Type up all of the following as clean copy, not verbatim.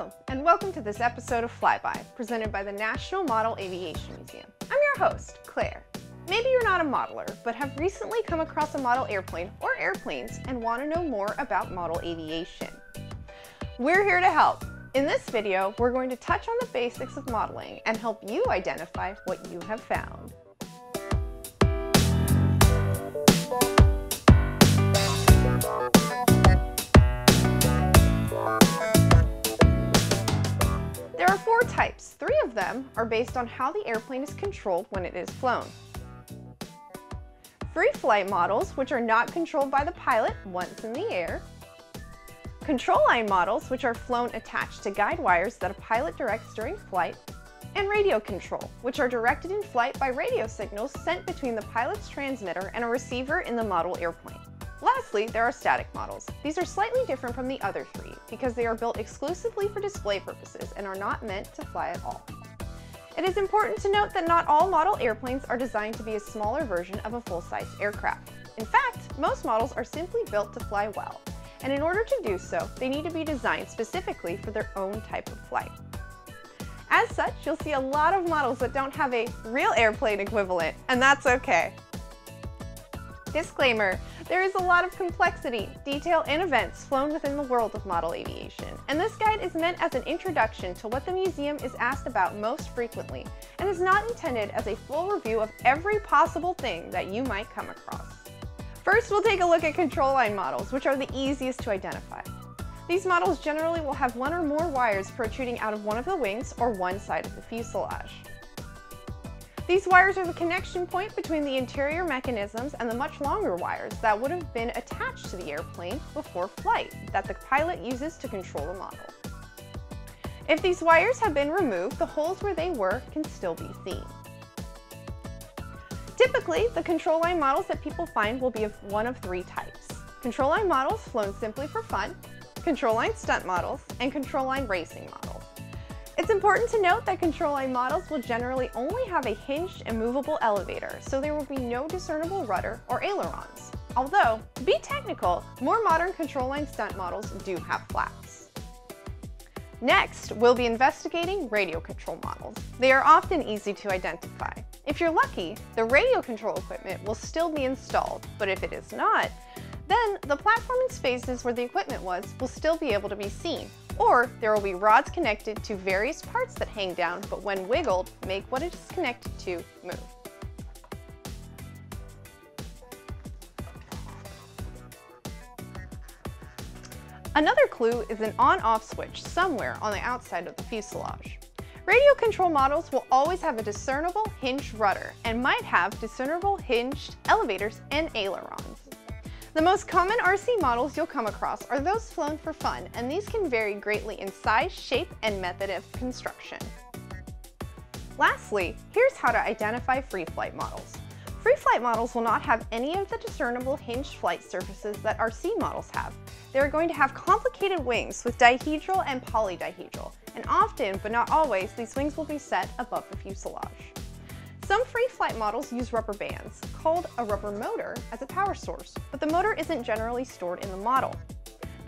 Hello, and welcome to this episode of Flyby, presented by the National Model Aviation Museum. I'm your host, Claire. Maybe you're not a modeler, but have recently come across a model airplane or airplanes and want to know more about model aviation. We're here to help. In this video, we're going to touch on the basics of modeling and help you identify what you have found. There are four types. Three of them are based on how the airplane is controlled when it is flown. Free flight models, which are not controlled by the pilot once in the air. Control line models, which are flown attached to guide wires that a pilot directs during flight. And radio control, which are directed in flight by radio signals sent between the pilot's transmitter and a receiver in the model airplane. Lastly, there are static models. These are slightly different from the other three because they are built exclusively for display purposes and are not meant to fly at all. It is important to note that not all model airplanes are designed to be a smaller version of a full-size aircraft. In fact, most models are simply built to fly well, and in order to do so, they need to be designed specifically for their own type of flight. As such, you'll see a lot of models that don't have a real airplane equivalent, and that's okay. Disclaimer, there is a lot of complexity, detail, and events flown within the world of model aviation, and this guide is meant as an introduction to what the museum is asked about most frequently, and is not intended as a full review of every possible thing that you might come across. First, we'll take a look at control line models, which are the easiest to identify. These models generally will have one or more wires protruding out of one of the wings or one side of the fuselage. These wires are the connection point between the interior mechanisms and the much longer wires that would have been attached to the airplane before flight that the pilot uses to control the model. If these wires have been removed, the holes where they were can still be seen. Typically, the control line models that people find will be of one of three types: control line models flown simply for fun, control line stunt models, and control line racing models. It's important to note that control line models will generally only have a hinged and movable elevator, so there will be no discernible rudder or ailerons. Although, to be technical, more modern control line stunt models do have flaps. Next, we'll be investigating radio control models. They are often easy to identify. If you're lucky, the radio control equipment will still be installed, but if it is not, then the platform and spaces where the equipment was will still be able to be seen, or there will be rods connected to various parts that hang down, but when wiggled, make what it is connected to move. Another clue is an on-off switch somewhere on the outside of the fuselage. Radio control models will always have a discernible hinged rudder and might have discernible hinged elevators and ailerons. The most common RC models you'll come across are those flown for fun, and these can vary greatly in size, shape, and method of construction. Lastly, here's how to identify free flight models. Free flight models will not have any of the discernible hinged flight surfaces that RC models have. They are going to have complicated wings with dihedral and polydihedral, and often, but not always, these wings will be set above the fuselage. Some free flight models use rubber bands, called a rubber motor, as a power source, but the motor isn't generally stored in the model.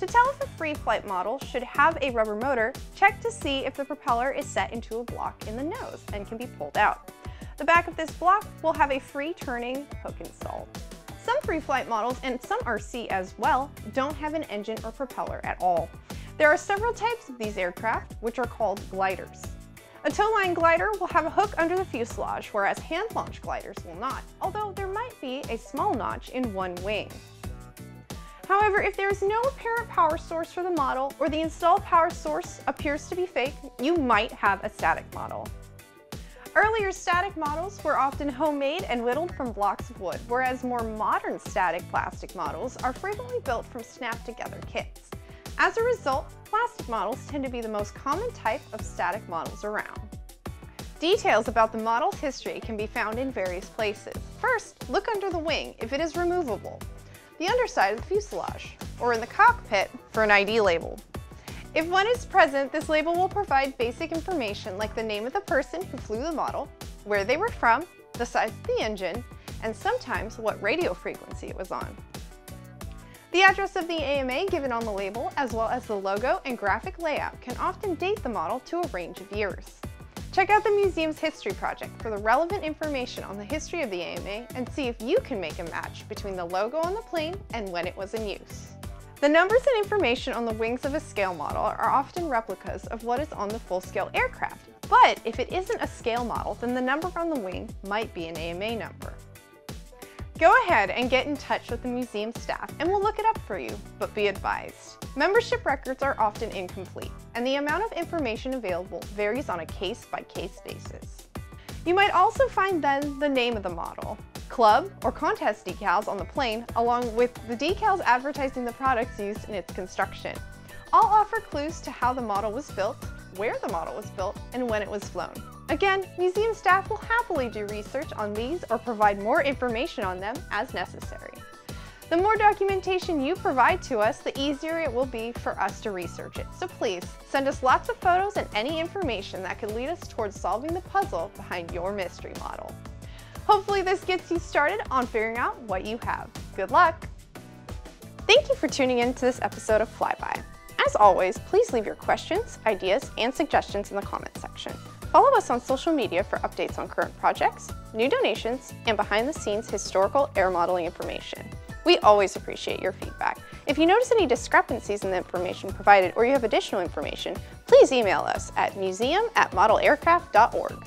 To tell if a free flight model should have a rubber motor, check to see if the propeller is set into a block in the nose and can be pulled out. The back of this block will have a free turning hook installed. Some free flight models, and some RC as well, don't have an engine or propeller at all. There are several types of these aircraft, which are called gliders. A tow-line glider will have a hook under the fuselage, whereas hand-launched gliders will not, although there might be a small notch in one wing. However, if there is no apparent power source for the model, or the installed power source appears to be fake, you might have a static model. Earlier static models were often homemade and whittled from blocks of wood, whereas more modern static plastic models are frequently built from snap-together kits. As a result, plastic models tend to be the most common type of static models around. Details about the model's history can be found in various places. First, look under the wing if it is removable, the underside of the fuselage, or in the cockpit for an ID label. If one is present, this label will provide basic information like the name of the person who flew the model, where they were from, the size of the engine, and sometimes what radio frequency it was on. The address of the AMA given on the label, as well as the logo and graphic layout, can often date the model to a range of years. Check out the museum's History Project for the relevant information on the history of the AMA and see if you can make a match between the logo on the plane and when it was in use. The numbers and information on the wings of a scale model are often replicas of what is on the full-scale aircraft, but if it isn't a scale model, then the number on the wing might be an AMA number. Go ahead and get in touch with the museum staff and we'll look it up for you, but be advised. Membership records are often incomplete, and the amount of information available varies on a case-by-case basis. You might also find then the name of the model, club or contest decals on the plane, along with the decals advertising the products used in its construction. All offer clues to how the model was built, where the model was built, and when it was flown. Again, museum staff will happily do research on these or provide more information on them as necessary. The more documentation you provide to us, the easier it will be for us to research it. So please, send us lots of photos and any information that could lead us towards solving the puzzle behind your mystery model. Hopefully this gets you started on figuring out what you have. Good luck! Thank you for tuning in to this episode of Flyby. As always, please leave your questions, ideas, and suggestions in the comments section. Follow us on social media for updates on current projects, new donations, and behind-the-scenes historical air modeling information. We always appreciate your feedback. If you notice any discrepancies in the information provided or you have additional information, please email us at museum@modelaircraft.org.